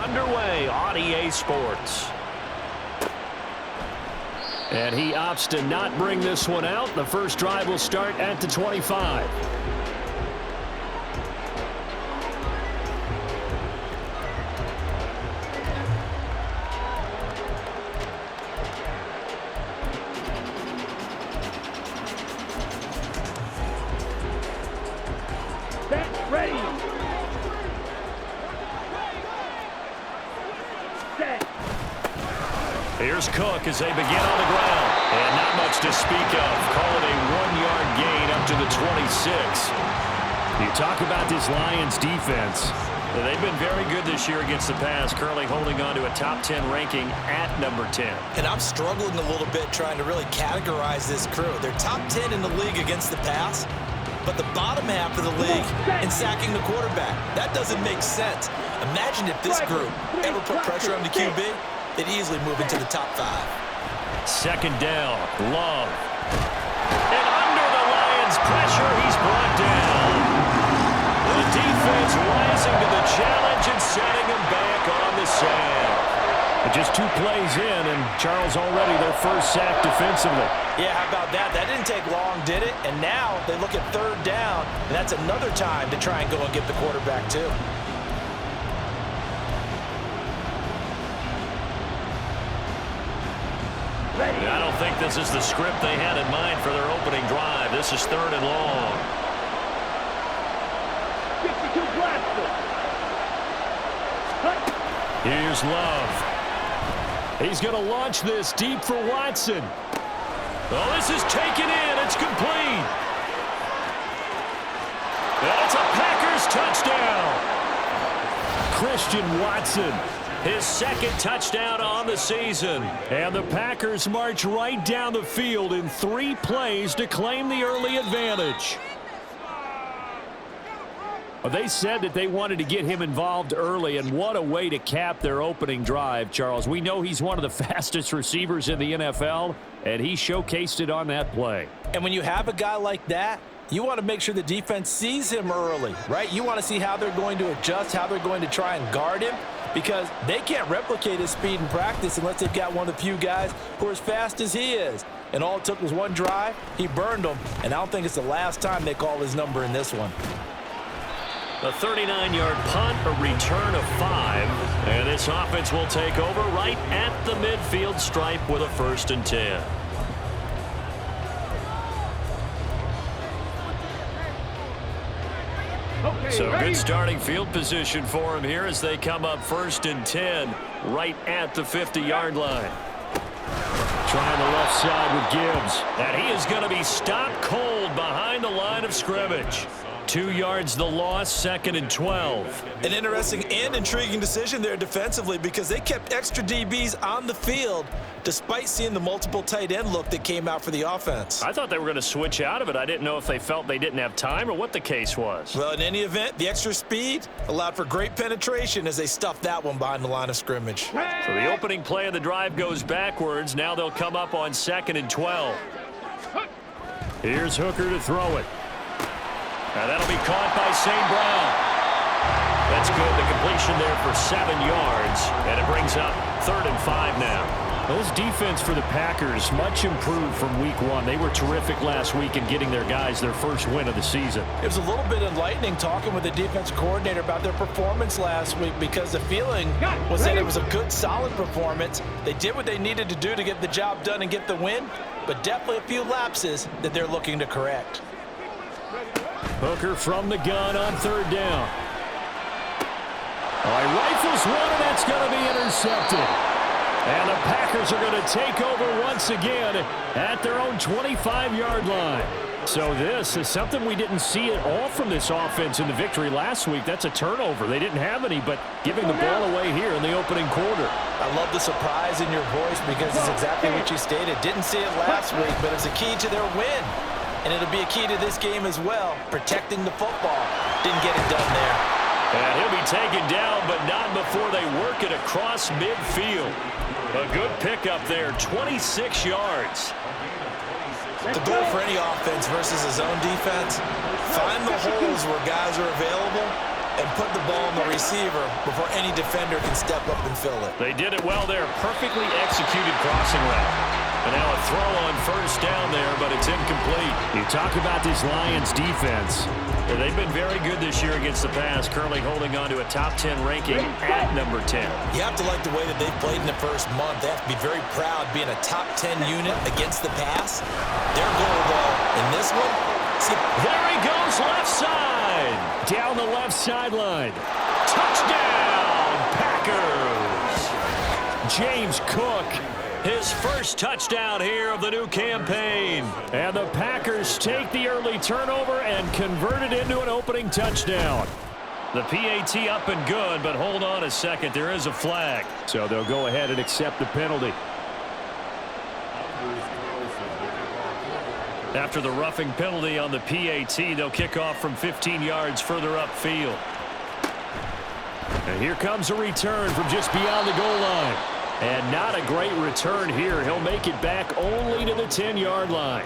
underway on EA Sports. And he opts to not bring this one out. The first drive will start at the 25. Here's Cook as they begin on the ground. And not much to speak of. Call it a 1-yard gain up to the 26. You talk about this Lions defense. They've been very good this year against the pass, currently holding on to a top 10 ranking at number 10. And I'm struggling a little bit trying to really categorize this crew. They're top 10 in the league against the pass, but the bottom half of the league in sacking the quarterback. That doesn't make sense. Imagine if this group ever put pressure on the QB. They'd easily move into the top 5. Second down, Love. And under the Lions' pressure, he's brought down. The defense rising to the challenge and setting him back on the sand. Just 2 plays in, and Charles already their first sack defensively. Yeah, how about that? That didn't take long, did it? And now they look at third down, and that's another time to try and go and get the quarterback, too. I don't think this is the script they had in mind for their opening drive. This is third and long. 52 Glasgow. Here's Love. He's going to launch this deep for Watson. Oh, this is taken in. It's complete. That's a Packers touchdown. Christian Watson. His second touchdown on the season. And the Packers march right down the field in 3 plays to claim the early advantage. They said that they wanted to get him involved early, and what a way to cap their opening drive, Charles. We know he's one of the fastest receivers in the NFL, and he showcased it on that play. And when you have a guy like that, you want to make sure the defense sees him early, right? You want to see how they're going to adjust, how they're going to try and guard him, because they can't replicate his speed in practice unless they've got one of the few guys who are as fast as he is. And all it took was one drive. He burned them, and I don't think it's the last time they call his number in this one. A 39-yard punt, a return of 5. And this offense will take over right at the midfield stripe with a 1st and 10. So good starting field position for him here as they come up 1st and 10 right at the 50-yard line. Trying the left side with Gibbs. And he is going to be stopped cold behind the line of scrimmage. 2 yards the loss, 2nd and 12. An interesting and intriguing decision there defensively because they kept extra DBs on the field despite seeing the multiple tight end look that came out for the offense. I thought they were going to switch out of it. I didn't know if they felt they didn't have time or what the case was. Well, in any event, the extra speed allowed for great penetration as they stuffed that one behind the line of scrimmage. So the opening play of the drive goes backwards. Now they'll come up on 2nd and 12. Here's Hooker to throw it. And that'll be caught by St. Brown. That's good. The completion there for 7 yards. And it brings up 3rd and 5 now. Those defense for the Packers, much improved from week 1. They were terrific last week in getting their guys their first win of the season. It was a little bit enlightening talking with the defensive coordinator about their performance last week because the feeling was that it was a good, solid performance. They did what they needed to do to get the job done and get the win, but definitely a few lapses that they're looking to correct. Hooker from the gun on 3rd down. All right, rifles one, and that's going to be intercepted. And the Packers are going to take over once again at their own 25-yard line. So this is something we didn't see at all from this offense in the victory last week. That's a turnover. They didn't have any, but giving the ball away here in the opening quarter. I love the surprise in your voice because it's exactly what you stated. Didn't see it last week, but it's a key to their win. And it'll be a key to this game as well, protecting the football. Didn't get it done there. And he'll be taken down, but not before they work it across midfield. A good pickup there, 26 yards. The goal for any offense versus a zone defense, find the holes where guys are available and put the ball on the receiver before any defender can step up and fill it. They did it well there. Perfectly executed crossing route. And now a throw on first down there, but it's incomplete. You talk about this Lions defense. They've been very good this year against the pass, currently holding on to a top 10 ranking at number 10. You have to like the way that they've played in the first month. They have to be very proud being a top 10 unit against the pass. Their goal, though, in this one, see, there he goes left side. Down the left sideline. Touchdown, Packers. James Cook. His first touchdown here of the new campaign. And the Packers take the early turnover and convert it into an opening touchdown. The PAT up and good, but hold on a second. There is a flag. So they'll go ahead and accept the penalty. After the roughing penalty on the PAT, they'll kick off from 15 yards further upfield. And here comes a return from just beyond the goal line. And not a great return here. He'll make it back only to the 10-yard line.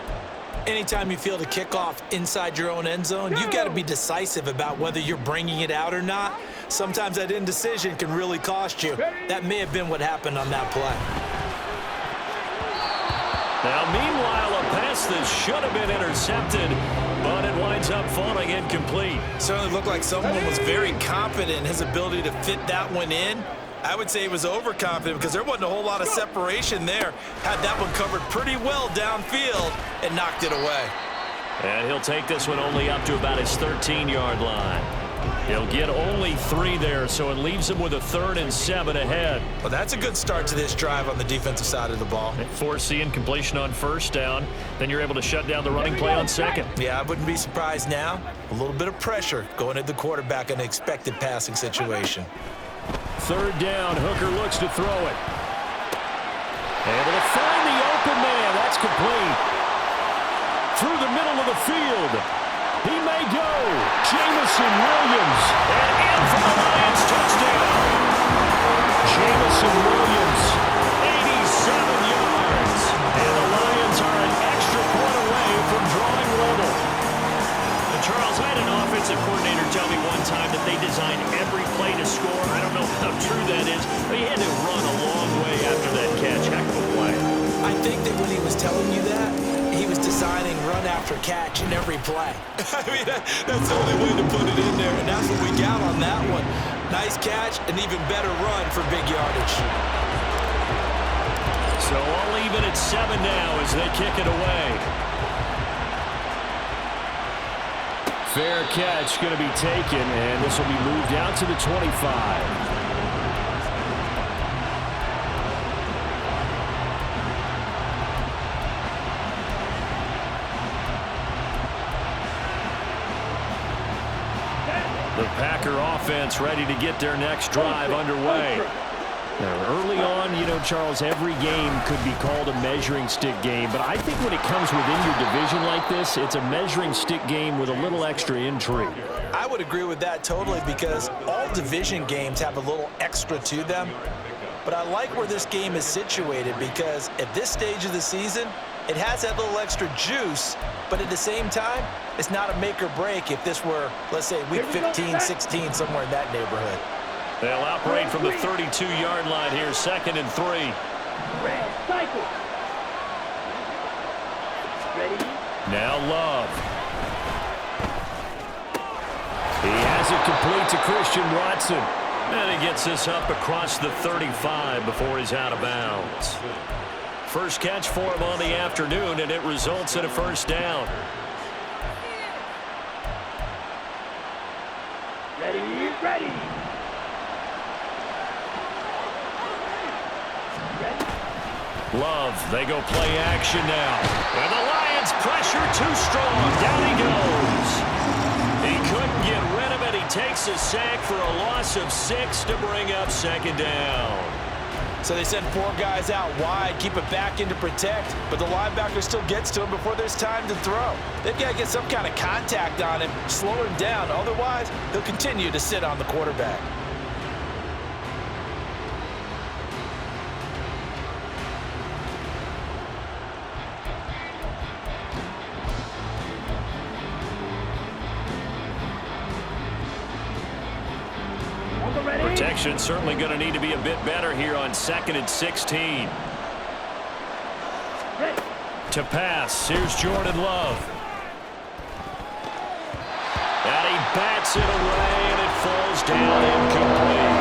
Anytime you feel the kickoff inside your own end zone, you've got to be decisive about whether you're bringing it out or not. Sometimes that indecision can really cost you. That may have been what happened on that play. Now, meanwhile, a pass that should have been intercepted, but it winds up falling incomplete. Certainly looked like someone was very confident in his ability to fit that one in. I would say he was overconfident because there wasn't a whole lot of separation there. Had that one covered pretty well downfield and knocked it away. And he'll take this one only up to about his 13-yard line. He'll get only 3 there, so it leaves him with a 3rd and 7 ahead. Well, that's a good start to this drive on the defensive side of the ball. Foreseeing completion on first down, then you're able to shut down the running play on second. Yeah, I wouldn't be surprised now. A little bit of pressure going at the quarterback in an expected passing situation. 3rd down, Hooker looks to throw it. Able to find the open man. That's complete. Through the middle of the field. He may go. Jamison Williams. And in for the Lions touchdown. Jamison Williams, 87 yards. And the Lions are an extra point away from drawing level. Charles, I had an offensive coordinator tell me one time that they designed every play to score. I don't know how true that is, but he had to run a long way after that catch. Heck of a play. I think that when he was telling you that, he was designing run after catch in every play. I mean, that's the only way to put it in there, and that's what we got on that one. Nice catch, an even better run for big yardage. So all even at 7 now as they kick it away. Fair catch going to be taken, and this will be moved out to the 25. The Packer offense ready to get their next drive underway. Now, early on, you know, Charles, every game could be called a measuring stick game, but I think when it comes within your division like this, it's a measuring stick game with a little extra intrigue. I would agree with that totally because all division games have a little extra to them. But I like where this game is situated because at this stage of the season, it has that little extra juice, but at the same time, it's not a make or break if this were, let's say, week 15, 16, somewhere in that neighborhood. They'll operate from the 32-yard line here, 2nd and 3. Cycle. Ready? Now Love. He has it complete to Christian Watson. And he gets this up across the 35 before he's out of bounds. First catch for him on the afternoon, and it results in a first down. Ready? Ready. Love, they go play action now. And the Lions pressure too strong. Down he goes. He couldn't get rid of it. He takes a sack for a loss of 6 to bring up 2nd down. So they send 4 guys out wide, keep it back in to protect, but the linebacker still gets to him before there's time to throw. They've got to get some kind of contact on him, slow him down. Otherwise, he'll continue to sit on the quarterback. protection. Certainly going to need to be a bit better here on 2nd and 16. To pass, here's Jordan Love. And he bats it away, and it falls down incomplete.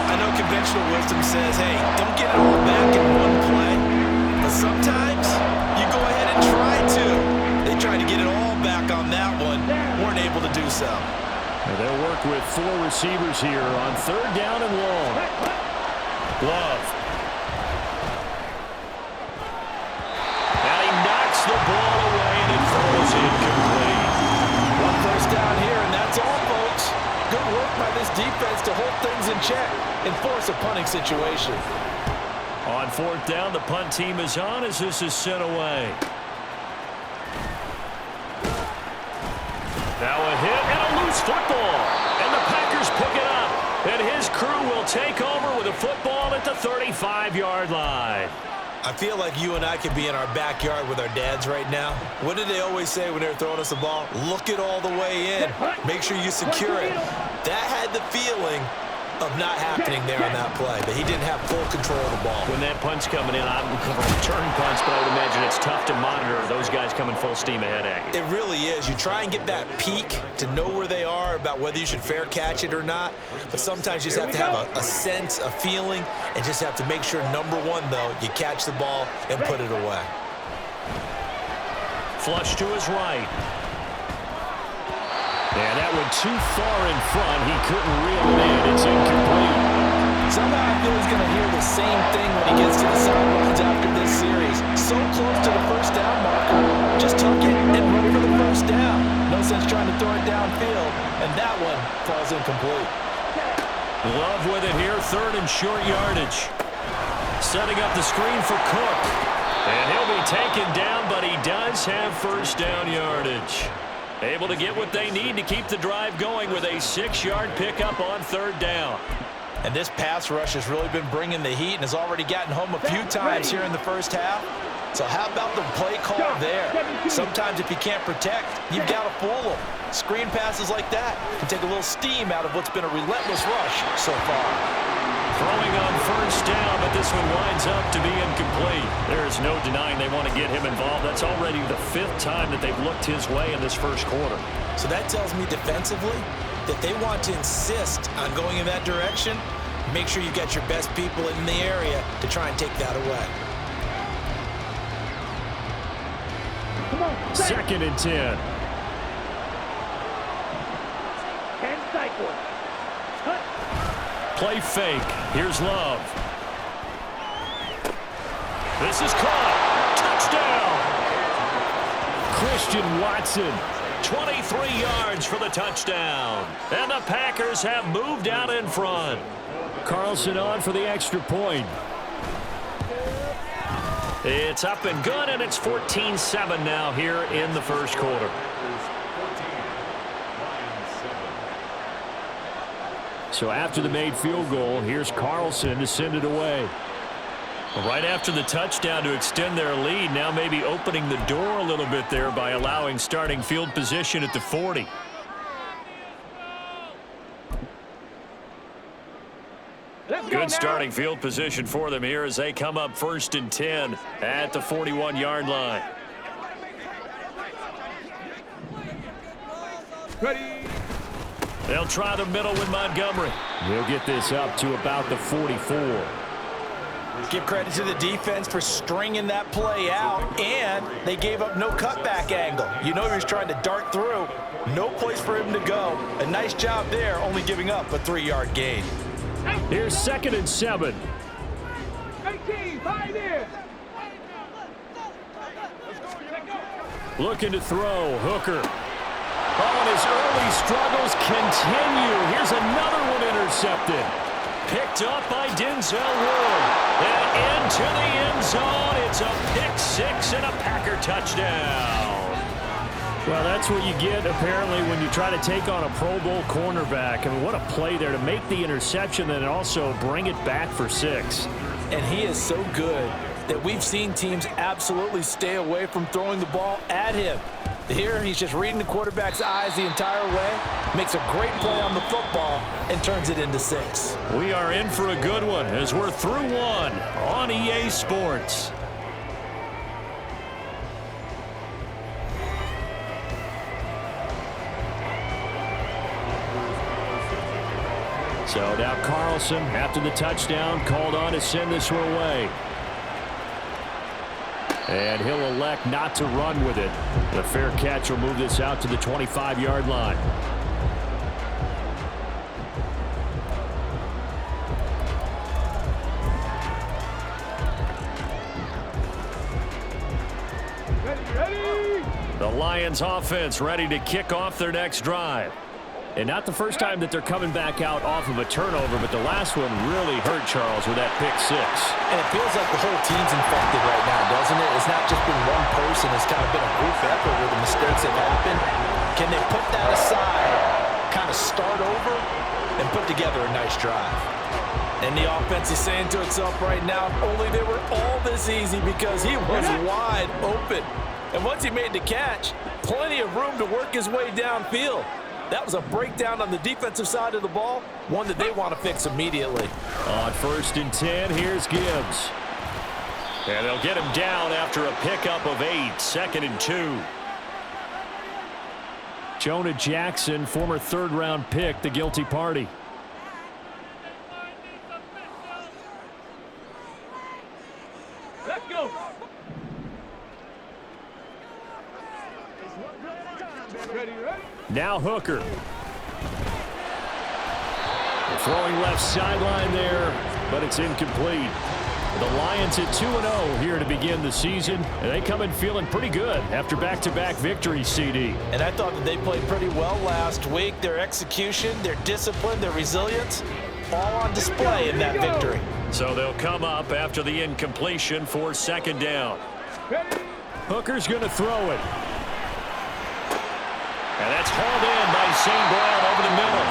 I know conventional wisdom says, hey, don't get it all back in one play. But sometimes you go ahead and try to. They tried to get it all back on that one. Weren't able to do so. And they'll work with 4 receivers here on 3rd down and long. Love. And he knocks the ball away, and it falls incomplete. 1 first down here, and that's all, folks. Good work by this defense to hold things in check and force a punting situation. On 4th down, the punt team is on as this is sent away. Now a hit and a loose football. And the Packers pick it up. And his crew will take over with a football at the 35-yard line. I feel like you and I could be in our backyard with our dads right now. What did they always say when they were throwing us the ball? Look it all the way in. Make sure you secure it. That had the feeling of not happening there on that play, but he didn't have full control of the ball. When that punt's coming in, I'm return punts, but I would imagine it's tough to monitor those guys coming full steam ahead at you. It really is. You try and get that peek to know where they are about whether you should fair catch it or not, but sometimes you just have to have a sense, a feeling, and just have to make sure, number one, though, you catch the ball and put it away. Flush to his right. And that went too far in front. He couldn't reel it in. It's incomplete. Somehow I feel he's going to hear the same thing when he gets to the sidelines after this series. So close to the first down marker. Just tuck it and run for the first down. No sense trying to throw it downfield. And that one falls incomplete. Love with it here. 3rd and short yardage. Setting up the screen for Cook. And he'll be taken down, but he does have first down yardage. Able to get what they need to keep the drive going with a 6-yard pickup on 3rd down. And this pass rush has really been bringing the heat and has already gotten home a few times here in the first half. So how about the play call there? Sometimes if you can't protect, you've got to fool them. Screen passes like that can take a little steam out of what's been a relentless rush so far. Throwing on first down, but this one winds up to be incomplete. There is no denying they want to get him involved. That's already the 5th time that they've looked his way in this first quarter. So that tells me defensively that they want to insist on going in that direction. Make sure you got your best people in the area to try and take that away. 2nd and 10. 10 cycles. Play fake. Here's Love. This is caught. Touchdown. Christian Watson. 23 yards for the touchdown. And the Packers have moved out in front. Carlson on for the extra point. It's up and good, and it's 14-7 now here in the first quarter. So after the made field goal, here's Carlson to send it away. Right after the touchdown to extend their lead, now maybe opening the door a little bit there by allowing starting field position at the 40. Good starting field position for them here as they come up 1st and 10 at the 41-yard line. Ready. They'll try the middle with Montgomery. He'll get this up to about the 44. Give credit to the defense for stringing that play out, and they gave up no cutback angle. You know he was trying to dart through. No place for him to go. A nice job there, only giving up a 3-yard gain. Here's 2nd and 7. 18, 5 in. Looking to throw. Hooker. Oh, and his early struggles continue. Here's another one intercepted. Picked up by Denzel Ward. And into the end zone. It's a pick-6 and a Packer touchdown. Well, that's what you get, apparently, when you try to take on a Pro Bowl cornerback. I mean, what a play there to make the interception and also bring it back for 6. And he is so good that we've seen teams absolutely stay away from throwing the ball at him. Here, he's just reading the quarterback's eyes the entire way, makes a great play on the football, and turns it into 6. We are in for a good one as we're through one on EA Sports. So now Carlson, after the touchdown, called on to send this one away. And he'll elect not to run with it. The fair catch will move this out to the 25-yard line. Ready. The Lions offense ready to kick off their next drive. And not the first time that they're coming back out off of a turnover, but the last one really hurt Charles with that pick 6. And it feels like the whole team's infected right now, doesn't it? It's not just been one person. It's kind of been a group effort where the mistakes have happened. Can they put that aside, kind of start over, and put together a nice drive? And the offense is saying to itself right now, only they were all this easy because he was wide open. And once he made the catch, plenty of room to work his way downfield. That was a breakdown on the defensive side of the ball, one that they want to fix immediately. On 1st and 10, here's Gibbs. And they'll get him down after a pickup of 8, 2nd and 2. Jonah Jackson, former 3rd-round pick, the guilty party. Let's go. Ready. Now Hooker. Throwing left sideline there, but it's incomplete. The Lions at 2-0 here to begin the season, and they come in feeling pretty good after back-to-back victories, CD. And I thought that they played pretty well last week. Their execution, their discipline, their resilience, all on display in that victory. So they'll come up after the incompletion for 2nd down. Ready. Hooker's going to throw it. And that's hauled in by St. Brown over the middle.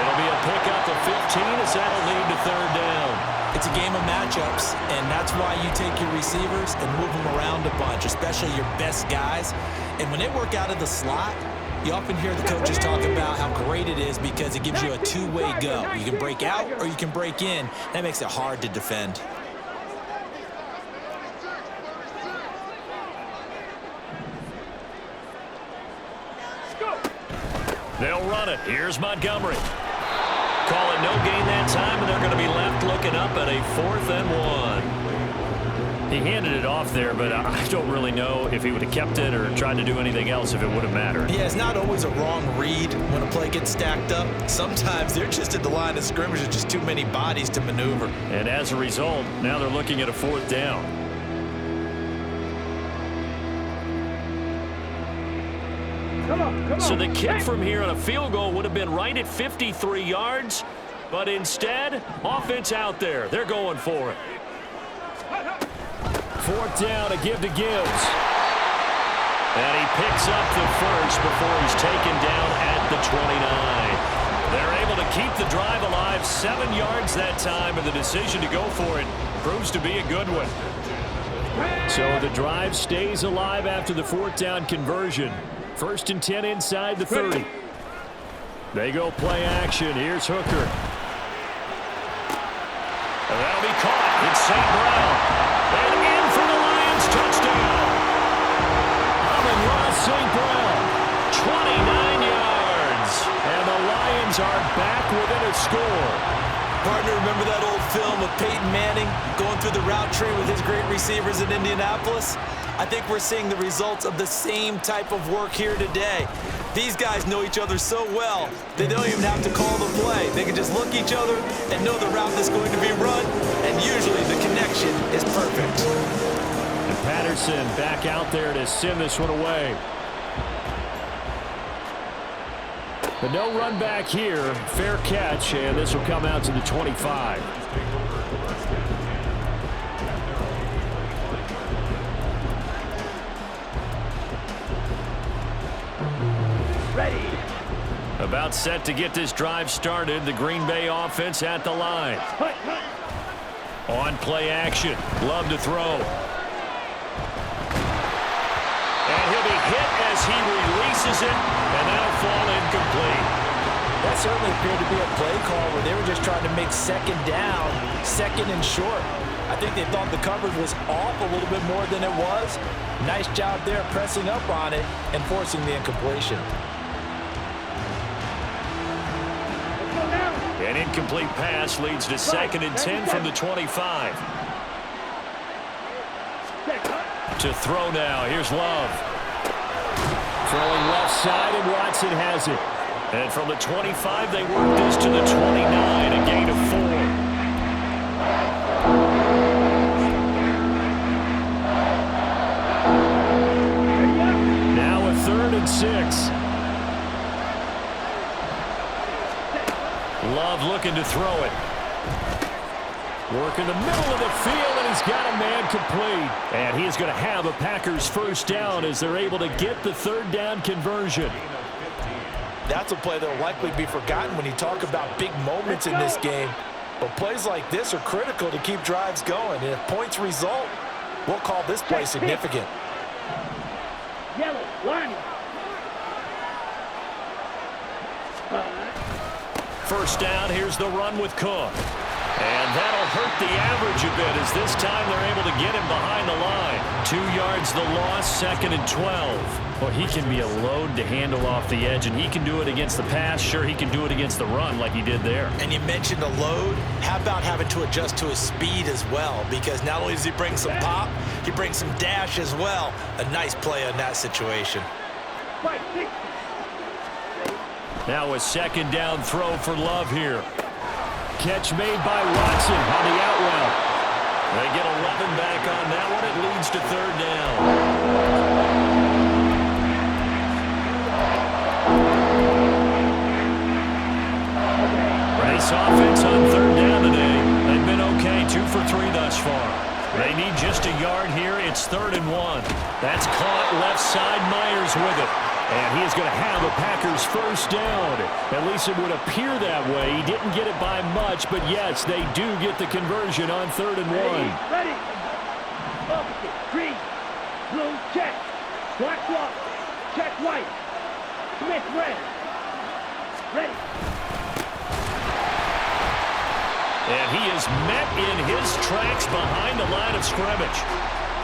It'll be a pickup of 15 as that'll lead to 3rd down. It's a game of matchups, and that's why you take your receivers and move them around a bunch, especially your best guys. And when they work out of the slot, you often hear the coaches talk about how great it is because it gives you a two-way go. You can break out or you can break in. That makes it hard to defend. They'll run it. Here's Montgomery. Call it no gain that time, and they're going to be left looking up at a 4th and 1. He handed it off there, but I don't really know if he would have kept it or tried to do anything else if it would have mattered. Yeah, it's not always a wrong read when a play gets stacked up. Sometimes they're just at the line of scrimmage with just too many bodies to maneuver. And as a result, now they're looking at a 4th down. Come on. So the kick from here on a field goal would have been right at 53 yards, but instead, offense out there. They're going for it. 4th down, a give to Gibbs. And he picks up the first before he's taken down at the 29. They're able to keep the drive alive, 7 yards that time, and the decision to go for it proves to be a good one. So the drive stays alive after the 4th down conversion. 1st and 10 inside the 30. They go play action. Here's Hooker. And that'll be caught. It's St. Brown. And in for the Lions touchdown. Amon-Ra St. Brown. 29 yards. And the Lions are back within a score. Partner, remember that old film of Peyton Manning going through the route tree with his great receivers in Indianapolis? I think we're seeing the results of the same type of work here today. These guys know each other so well, they don't even have to call the play. They can just look each other and know the route that's going to be run, and usually the connection is perfect. And Patterson back out there to send this one away. But no run back here. Fair catch, and this will come out to the 25. Ready. About set to get this drive started. The Green Bay offense at the line. On play action. Love to throw. And he'll be hit as he releases it, and that'll fall incomplete. That certainly appeared to be a play call where they were just trying to make second down, second and short. I think they thought the coverage was off a little bit more than it was. Nice job there pressing up on it and forcing the incompletion. An incomplete pass leads to 2nd and 10 from the 25. To throw now. Here's Love. Throwing left side, and Watson has it. And from the 25, they work this to the 29, a gain of 4. Now a 3rd and 6. Love looking to throw it. Work in the middle of the field, and he's got a man complete. And he is going to have a Packers first down as they're able to get the 3rd down conversion. That's a play that will likely be forgotten when you talk about big moments in this game. But plays like this are critical to keep drives going. And if points result, we'll call this play significant. Yellow, line. First down, here's the run with Cook. And that'll hurt the average a bit as this time they're able to get him behind the line. 2 yards the loss, 2nd and 12. Well, he can be a load to handle off the edge, and he can do it against the pass. Sure, he can do it against the run like he did there. And you mentioned a load. How about having to adjust to his speed as well? Because not only does he bring some pop, he brings some dash as well. A nice play on that situation. Now a 2nd down throw for Love here. Catch made by Watson on the out route. They get 11 back on that one. It leads to 3rd down. Nice offense on 3rd down today. They've been okay, 2 for 3 thus far. They need just a yard here. It's 3rd and 1. That's caught left side. Myers with it. And he is going to have a Packers first down. At least it would appear that way. He didn't get it by much, but yes, they do get the conversion on 3rd and 1. Ready. Opposite. Green. Blue. Check. Black block. Check white. Smith red. Ready. And he is met in his tracks behind the line of scrimmage.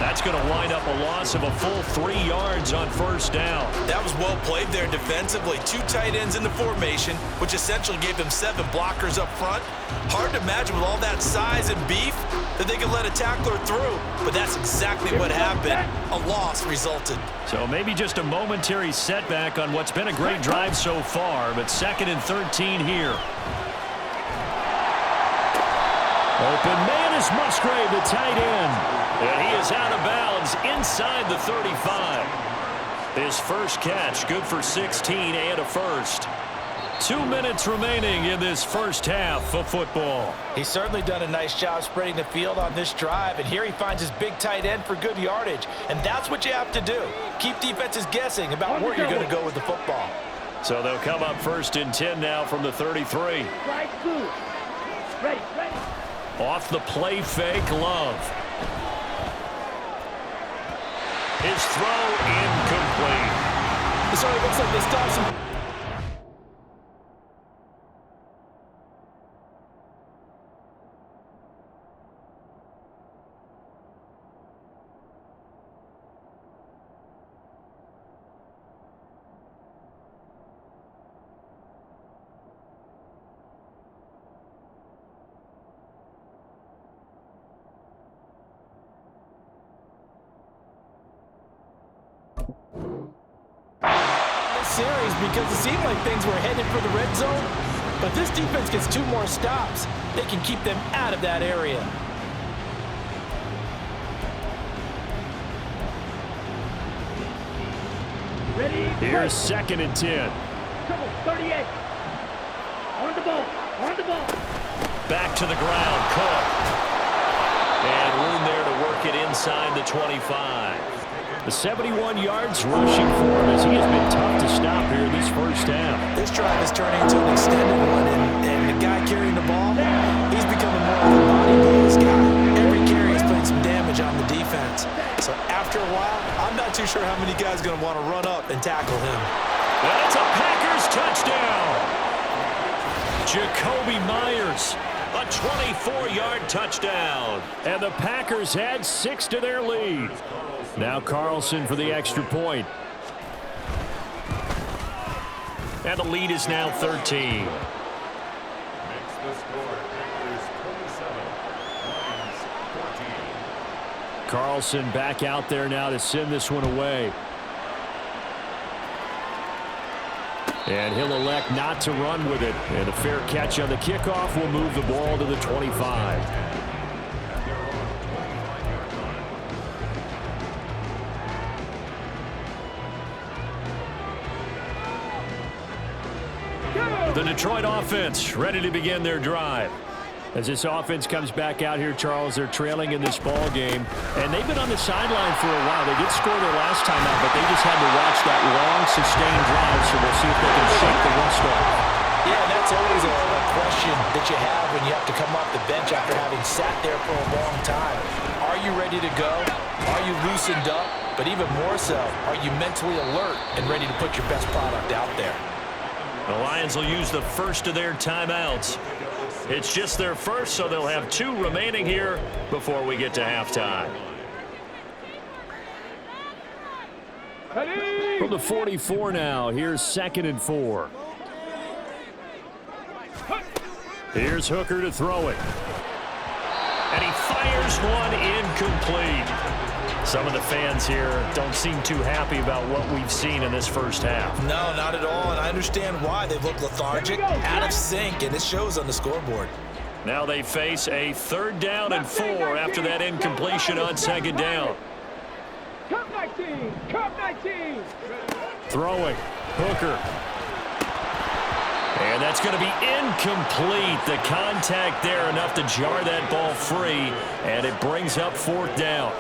That's going to wind up a loss of a full 3 yards on first down. That was well played there defensively. 2 tight ends in the formation, which essentially gave them 7 blockers up front. Hard to imagine with all that size and beef that they could let a tackler through. But that's exactly what happened. A loss resulted. So maybe just a momentary setback on what's been a great drive so far, but 2nd and 13 here. Open man is Musgrave, the tight end. And he is out of bounds inside the 35. His first catch, good for 16 and a first. 2 minutes remaining in this first half of football. He's certainly done a nice job spreading the field on this drive, and here he finds his big tight end for good yardage. And that's what you have to do. Keep defenses guessing about where you're going to go with the football. So they'll come up 1st and 10 now from the 33. Right blue. Ready. Off the play fake, Love. His throw incomplete. So it looks like they stopped some. Series because it seemed like things were headed for the red zone, but this defense gets 2 more stops. They can keep them out of that area. Ready. Here's 2nd and 10. Trouble. 38. On the ball. Back to the ground, Cook. And room there to work it inside the 25. The 71 yards rushing for him as he has been tough to stop here this first half. This drive is turning into an extended one, and the guy carrying the ball, he's becoming more of a body blows guy. Every carry has put some damage on the defense. So after a while, I'm not too sure how many guys are going to want to run up and tackle him. That's a Packers touchdown. Jacoby Myers, a 24-yard touchdown. And the Packers add 6 to their lead. Now Carlson for the extra point. And the lead is now 13. Carlson back out there now to send this one away. And he'll elect not to run with it. And a fair catch on the kickoff will move the ball to the 25. The Detroit offense ready to begin their drive. As this offense comes back out here, Charles, they're trailing in this ball game, and they've been on the sideline for a while. They did score their last time out, but they just had to watch that long, sustained drive, so we'll see if they can shake the rust off. Yeah, that's always a question that you have when you have to come off the bench after having sat there for a long time. Are you ready to go? Are you loosened up? But even more so, are you mentally alert and ready to put your best product out there? The Lions will use the first of their timeouts. It's just their first, so they'll have 2 remaining here before we get to halftime. From the 44 now, here's 2nd and 4. Here's Hooker to throw it. And he fires one incomplete. Some of the fans here don't seem too happy about what we've seen in this first half. No, not at all, and I understand why. They've looked lethargic, out of sync, and it shows on the scoreboard. Now they face a 3rd down and 4 after that incompletion on 2nd down. Cup 19! Cup 19! Throwing. Hooker. And that's going to be incomplete. The contact there enough to jar that ball free, and it brings up 4th down.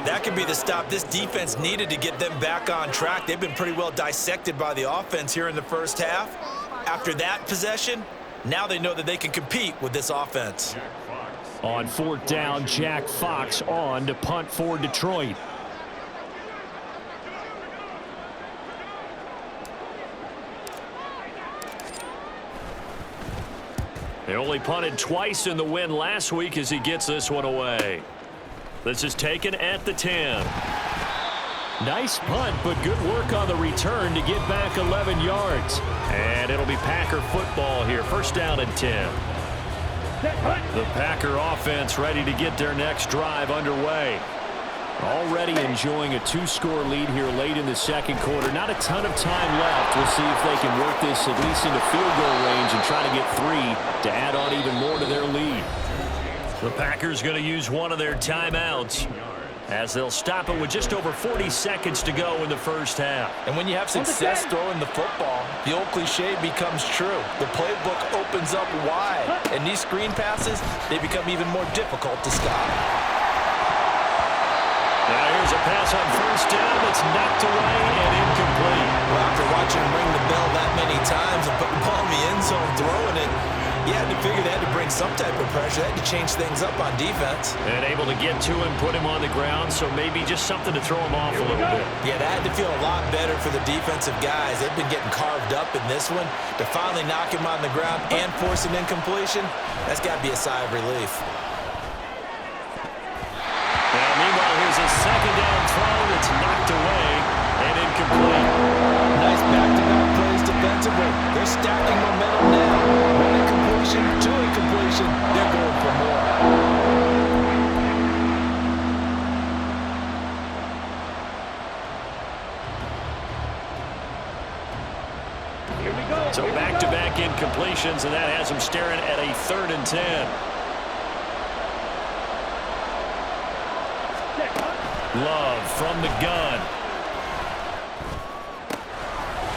That could be the stop this defense needed to get them back on track. They've been pretty well dissected by the offense here in the first half. After that possession, now they know that they can compete with this offense. On 4th down, Jack Fox on to punt for Detroit. They only punted twice in the win last week as he gets this one away. This is taken at the 10. Nice punt, but good work on the return to get back 11 yards. And it'll be Packer football here. 1st down and 10. The Packer offense ready to get their next drive underway. Already enjoying a 2-score lead here late in the 2nd quarter. Not a ton of time left. We'll see if they can work this at least into field goal range and try to get 3 to add on even more to their lead. The Packers going to use one of their timeouts as they'll stop it with just over 40 seconds to go in the first half. And when you have success throwing the football, the old cliche becomes true. The playbook opens up wide, and these screen passes, they become even more difficult to stop. Now here's a pass on 1st down that's knocked away and incomplete. Well, after watching him ring the bell that many times and putting the ball in the end zone, throwing it, you had to figure they had to bring some type of pressure. They had to change things up on defense. And able to get to him, put him on the ground, so maybe just something to throw him off a little bit. Yeah, that had to feel a lot better for the defensive guys. They've been getting carved up in this one. To finally knock him on the ground and force an incompletion, that's got to be a sigh of relief. Now, meanwhile, here's a 2nd down throw that's knocked away and incomplete. Nice back-to-back plays defensively. They're stacking momentum now. 1 incompletion, 2 incompletion. They're going for more. Here we go. So back-to-back incompletions, and that has them staring at a 3rd and 10. Love from the gun.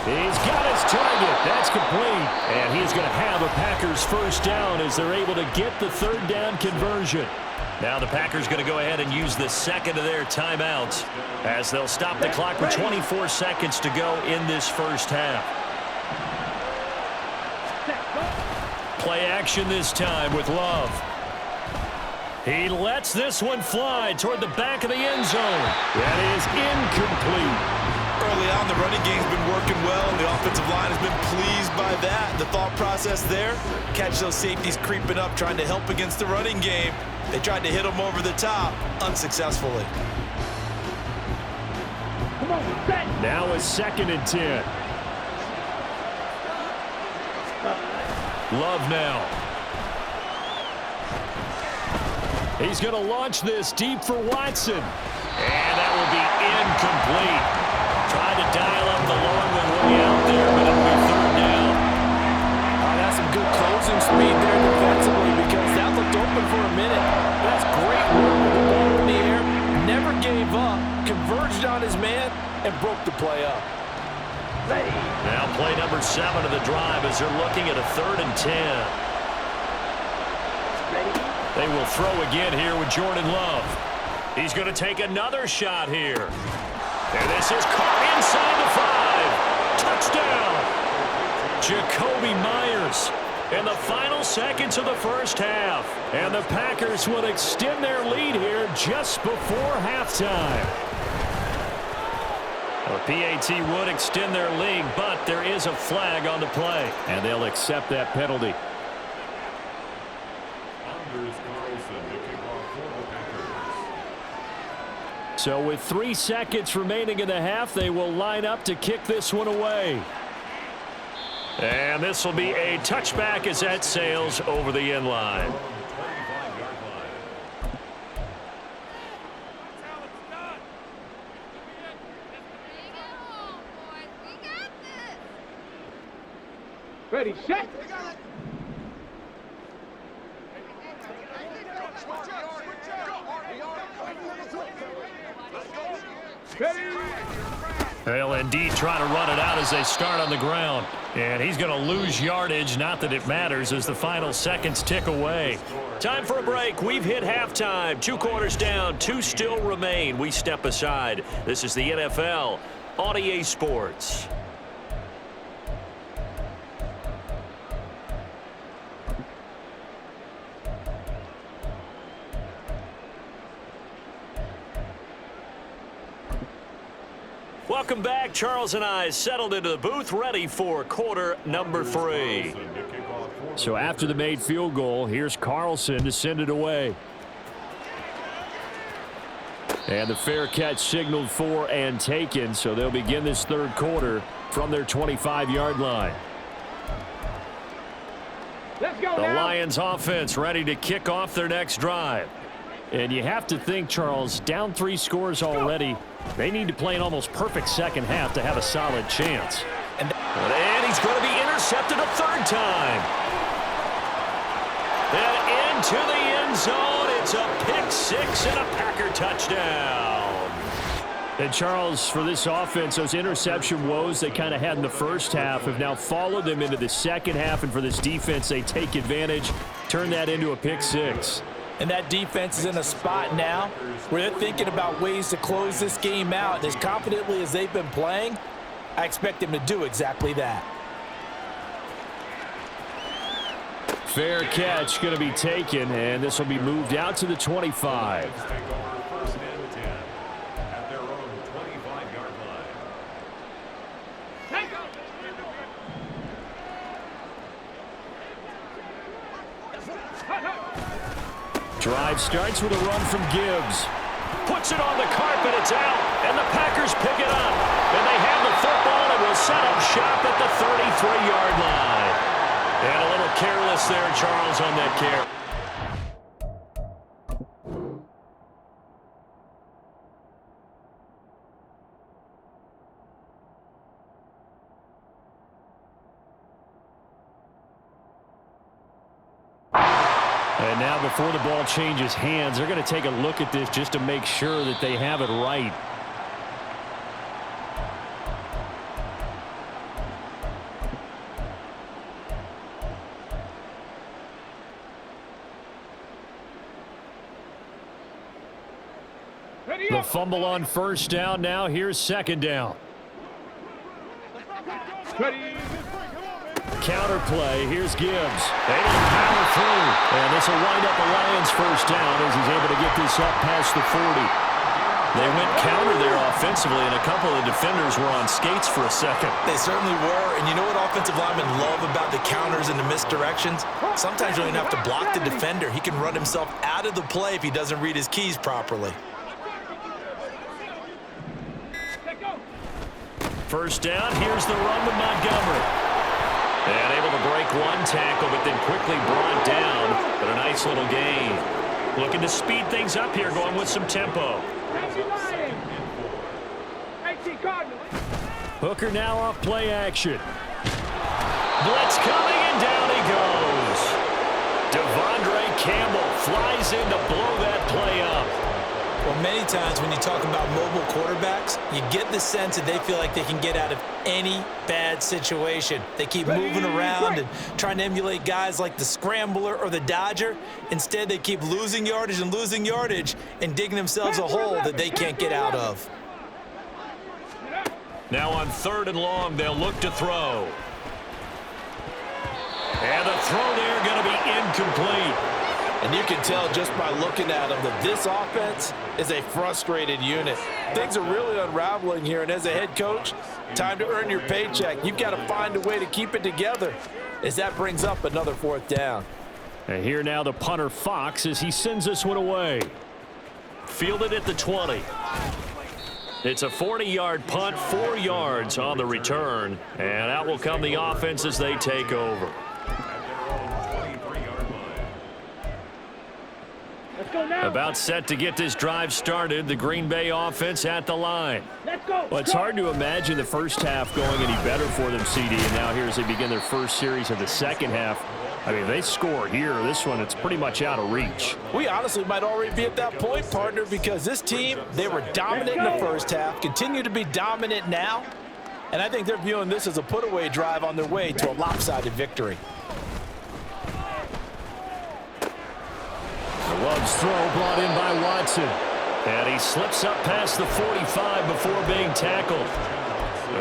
He's got his target. That's complete. And he's going to have a Packers 1st down as they're able to get the 3rd down conversion. Now the Packers going to go ahead and use the 2nd of their timeouts as they'll stop the clock with 24 seconds to go in this first half. Play action this time with Love. He lets this one fly toward the back of the end zone. That is incomplete. Early on, the running game's been working well, and the offensive line has been pleased by that. The thought process there, catch those safeties creeping up, trying to help against the running game. They tried to hit them over the top, unsuccessfully. Come on, set. Now a 2nd and 10. Love now. He's going to launch this deep for Watson. And that will be incomplete. Tried to dial up the long one way out there, but it'll be 3rd down. That's some good closing speed there defensively because that looked open for a minute. That's great work with the ball in the air. Never gave up, converged on his man, and broke the play up. Ready. Now play number 7 of the drive as they're looking at a 3rd and 10. Ready. They will throw again here with Jordan Love. He's going to take another shot here. And this is caught inside the 5. Touchdown. Jacoby Myers in the final seconds of the first half. And the Packers will extend their lead here just before halftime. The PAT would extend their lead, but there is a flag on the play. And they'll accept that penalty. So with 3 seconds remaining in the half, they will line up to kick this one away. And this will be a touchback as that sails over the end line. Ready, set. They'll indeed try to run it out as they start on the ground. And he's going to lose yardage, not that it matters, as the final seconds tick away. Time for a break. We've hit halftime. 2 quarters down, 2 still remain. We step aside. This is the NFL on EA Sports. Welcome back. Charles and I settled into the booth, ready for quarter number 3. So after the made field goal, here's Carlson to send it away. And the fair catch signaled for and taken, so they'll begin this 3rd quarter from their 25-yard line. Let's go The now. Lions offense ready to kick off their next drive. And you have to think, Charles, down 3 scores already. They need to play an almost perfect second half to have a solid chance. And he's going to be intercepted a 3rd time. And into the end zone. It's a pick 6 and a Packer touchdown. And Charles, for this offense, those interception woes they kind of had in the first half have now followed them into the second half. And for this defense, they take advantage, turn that into a pick 6. And that defense is in a spot now where they're thinking about ways to close this game out. As confidently as they've been playing, I expect them to do exactly that. Fair catch going to be taken, and this will be moved out to the 25. Drive starts with a run from Gibbs. Puts it on the carpet, it's out, and the Packers pick it up. And they have the football and will set up shop at the 33-yard line. And a little careless there, Charles, on that carry. And now before the ball changes hands, they're going to take a look at this just to make sure that they have it right. The fumble on 1st down. Now here's 2nd down. counter play. Here's Gibbs. Able to power through. And this will wind up a Lions first down as he's able to get this up past the 40. They went counter there offensively, and a couple of defenders were on skates for a second. They certainly were, and you know what offensive linemen love about the counters and the misdirections? Sometimes you don't even have to block the defender. He can run himself out of the play if he doesn't read his keys properly. First down, here's the run with Montgomery. And able to break one tackle, but then quickly brought down. But a nice little gain. Looking to speed things up here, going with some tempo. Hooker now off play action. Blitz coming, and down he goes. Devondre Campbell flies in to blow that play up. Well, many times when you talk about mobile quarterbacks, you get the sense that they feel like they can get out of any bad situation. They keep moving around and trying to emulate guys like the Scrambler or the Dodger. Instead, they keep losing yardage and digging themselves a hole that they can't get out of. Now on 3rd and long, they'll look to throw. And the throw there going to be incomplete. And you can tell just by looking at them that this offense is a frustrated unit. Things are really unraveling here, and as a head coach, time to earn your paycheck. You've got to find a way to keep it together as that brings up another 4th down. And here now the punter Fox as he sends this one away. Fielded at the 20. It's a 40-yard punt, 4 yards on the return. And out will come the offense as they take over. About set to get this drive started. The Green Bay offense at the line. Let's go. Well, it's hard to imagine the first half going any better for them, CD. And now here as they begin their first series of the second half. I mean, they score here. This one, it's pretty much out of reach. We honestly might already be at that point, partner, because this team, they were dominant in the first half, continue to be dominant now, and I think they're viewing this as a put-away drive on their way to a lopsided victory. The Love's throw brought in by Watson. And he slips up past the 45 before being tackled.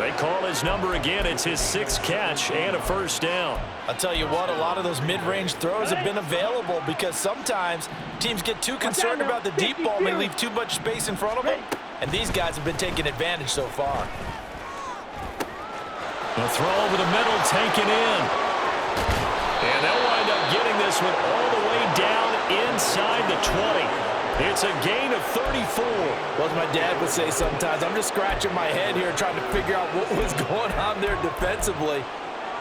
They call his number again. It's his 6th catch and a first down. I'll tell you what, a lot of those mid-range throws have been available because sometimes teams get too concerned about the deep ball and they leave too much space in front of them, and these guys have been taking advantage so far. The throw over the middle taken in. And they'll wind up getting this one all the way down inside the 20. It's a gain of 34. Well, as my dad would say sometimes, I'm just scratching my head here trying to figure out what was going on there defensively.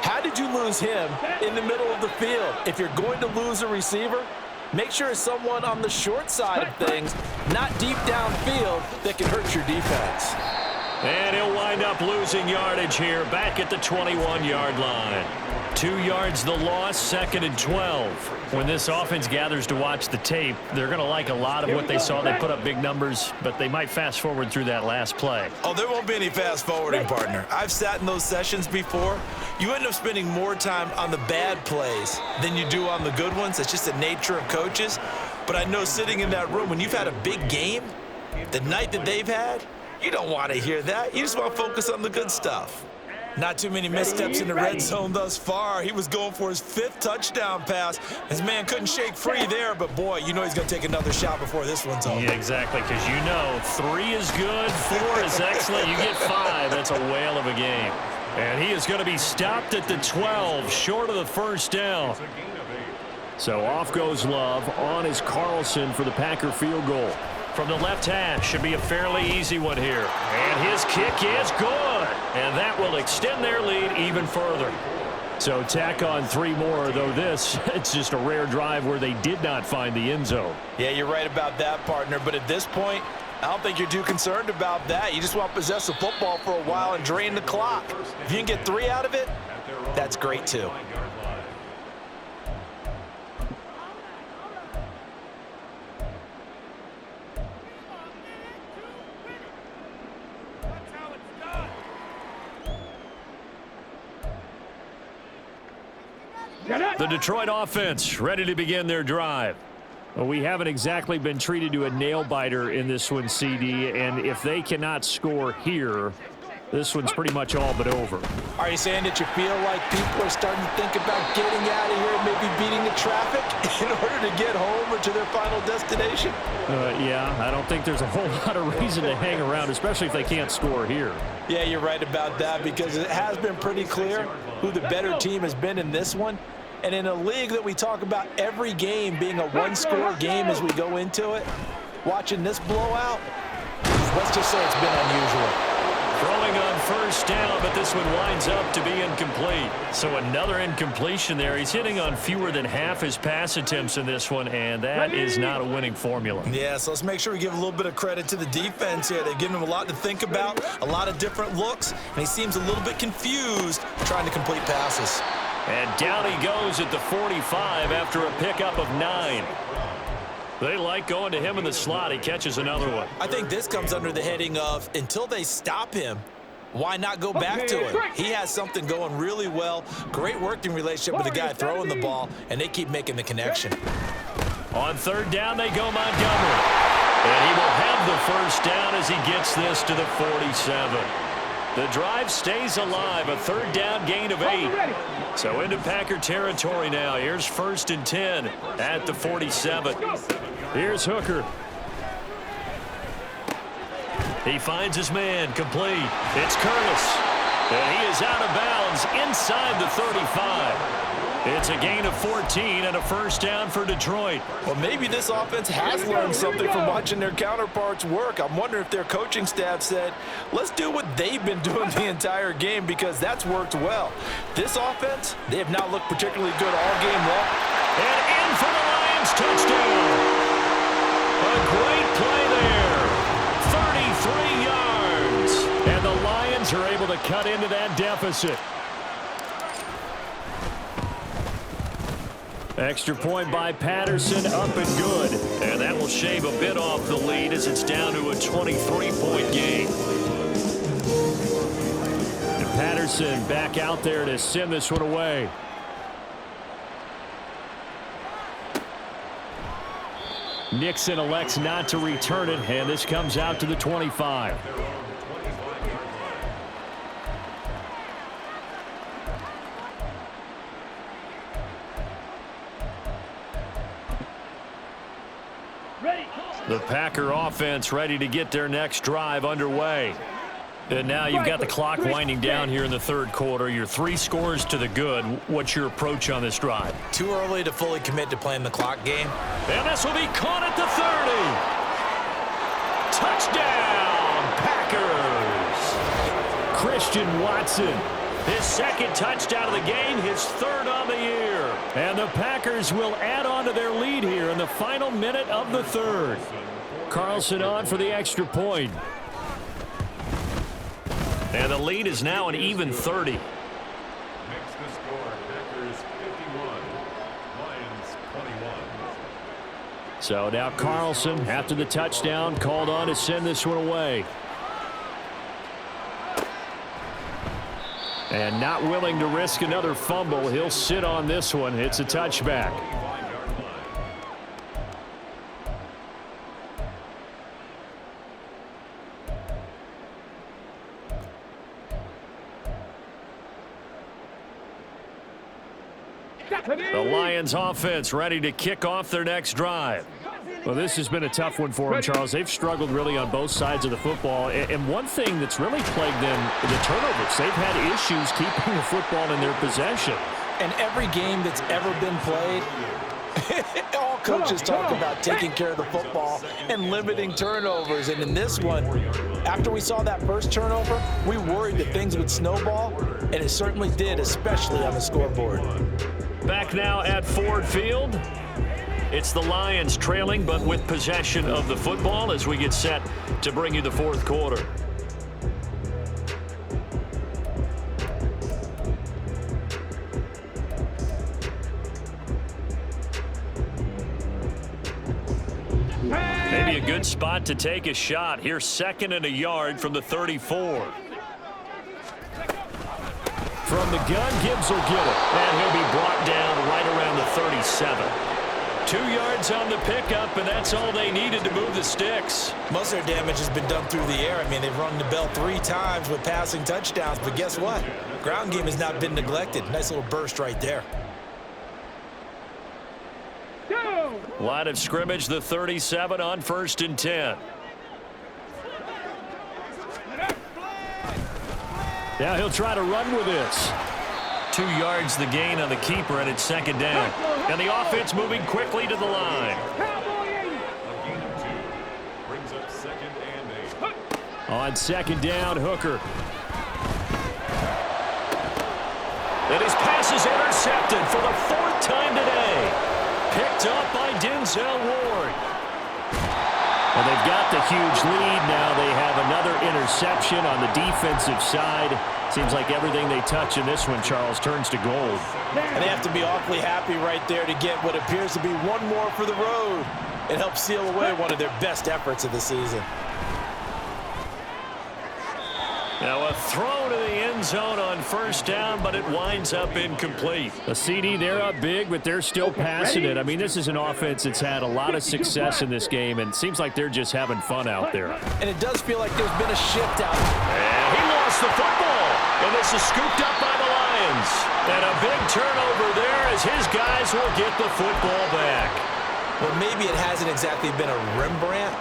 How did you lose him in the middle of the field? If you're going to lose a receiver, make sure it's someone on the short side of things, not deep downfield, that can hurt your defense. And he'll wind up losing yardage here back at the 21-yard line. 2 yards the loss, 2nd and 12. When this offense gathers to watch the tape, they're going to like a lot of what they saw. They put up big numbers, but they might fast forward through that last play. Oh, there won't be any fast forwarding, partner. I've sat in those sessions before. You end up spending more time on the bad plays than you do on the good ones. It's just the nature of coaches. But I know sitting in that room, when you've had a big game, the night that they've had, you don't want to hear that. You just want to focus on the good stuff. Not too many missteps in the red zone thus far. He was going for his 5th touchdown pass. His man couldn't shake free there, but boy, you know he's going to take another shot before this one's over. Yeah, exactly, because you know 3 is good, 4 is excellent. You get 5, that's a whale of a game. And he is going to be stopped at the 12, short of the first down. So off goes Love. On is Carlson for the Packer field goal. From the left hash, should be a fairly easy one here. And his kick is good. And that will extend their lead even further. So tack on 3 more, though this, it's just a rare drive where they did not find the end zone. Yeah, you're right about that, partner. But at this point, I don't think you're too concerned about that. You just want to possess the football for a while and drain the clock. If you can get 3 out of it, that's great too. The Detroit offense ready to begin their drive. Well, we haven't exactly been treated to a nail-biter in this one, CD, and if they cannot score here, This one's pretty much all but over. Are you saying that you feel like people are starting to think about getting out of here and maybe beating the traffic in order to get home or to their final destination? Yeah, I don't think there's a whole lot of reason to hang around, especially if they can't score here. Yeah, you're right about that, because it has been pretty clear who the better team has been in this one. And in a league that we talk about every game being a one-score game as we go into it, watching this blowout, let's just say it's been unusual. Throwing on first down, but this one winds up to be incomplete. So another incompletion there. He's hitting on fewer than half his pass attempts in this one, and that is not a winning formula. Yeah, so let's make sure we give a little bit of credit to the defense here. They've given him a lot to think about, a lot of different looks, and he seems a little bit confused trying to complete passes. And down he goes at the 45 after a pickup of 9. They like going to him in the slot. He catches another one. I think this comes under the heading of, until they stop him, why not go back to it? He has something going really well. Great working relationship with the guy throwing the ball, and they keep making the connection. On third down, they go Montgomery. And he will have the first down as he gets this to the 47. The drive stays alive, a third down gain of 8. So into Packer territory now. Here's 1st and 10 at the 47. Here's Hooker. He finds his man, complete. It's Curtis. And he is out of bounds inside the 35. It's a gain of 14 and a first down for Detroit. Well, maybe this offense has learned something from watching their counterparts work. I'm wondering if their coaching staff said, let's do what they've been doing the entire game, because that's worked well. This offense, they have not looked particularly good all game long. And in for the Lions, touchdown. A great play there. 33 yards. And the Lions are able to cut into that deficit. Extra point by Patterson, up and good. And that will shave a bit off the lead as it's down to a 23-point game. And Patterson back out there to send this one away. Nixon elects not to return it, and this comes out to the 25. The Packer offense ready to get their next drive underway. And now you've got the clock winding down here in the third quarter. You're 3 scores to the good. What's your approach on this drive? Too early to fully commit to playing the clock game. And this will be caught at the 30. Touchdown, Packers. Christian Watson. His second touchdown of the game, his 3rd on the year. And the Packers will add on to their lead here in the final minute of the 3rd. Carlson on for the extra point. And the lead is now an even 30. Makes the score Packers 51, Lions 21. So now Carlson, after the touchdown, called on to send this one away. And not willing to risk another fumble. He'll sit on this one. It's a touchback. The Lions offense ready to kick off their next drive. Well, this has been a tough one for them, Charles. They've struggled really on both sides of the football. And one thing that's really plagued them, the turnovers. They've had issues keeping the football in their possession. And every game that's ever been played, all coaches talk about taking care of the football and limiting turnovers. And in this one, after we saw that first turnover, we worried that things would snowball, and it certainly did, especially on the scoreboard. Back now at Ford Field. It's the Lions trailing, but with possession of the football as we get set to bring you the 4th quarter. Maybe a good spot to take a shot. Here's 2nd and a yard from the 34. From the gun, Gibbs will get it. And he'll be brought down right around the 37. 2 yards on the pickup, and that's all they needed to move the sticks. Most of their damage has been done through the air. I mean, they've rung the bell 3 times with passing touchdowns, but guess what? Ground game has not been neglected. Nice little burst right there. Line of scrimmage, the 37 on 1st and 10. Now he'll try to run with this. 2 yards the gain on the keeper, and it's 2nd down. And the offense moving quickly to the line. A gain of 2. Brings up 2nd and 8. On 2nd down, Hooker. And his pass is intercepted for the 4th time today. Picked up by Denzel Ward. Well, they've got the huge lead. Now they have another interception on the defensive side. Seems like everything they touch in this one, Charles, turns to gold. And they have to be awfully happy right there to get what appears to be one more for the road. It helps seal away one of their best efforts of the season. Now a throw to the end zone on 1st down, but it winds up incomplete. A CD, they're up big, but they're still passing it. I mean, this is an offense that's had a lot of success in this game, and it seems like they're just having fun out there. And it does feel like there's been a shift out. And he lost the football, and this is scooped up by the Lions. And a big turnover there as his guys will get the football back. Well, maybe it hasn't exactly been a Rembrandt,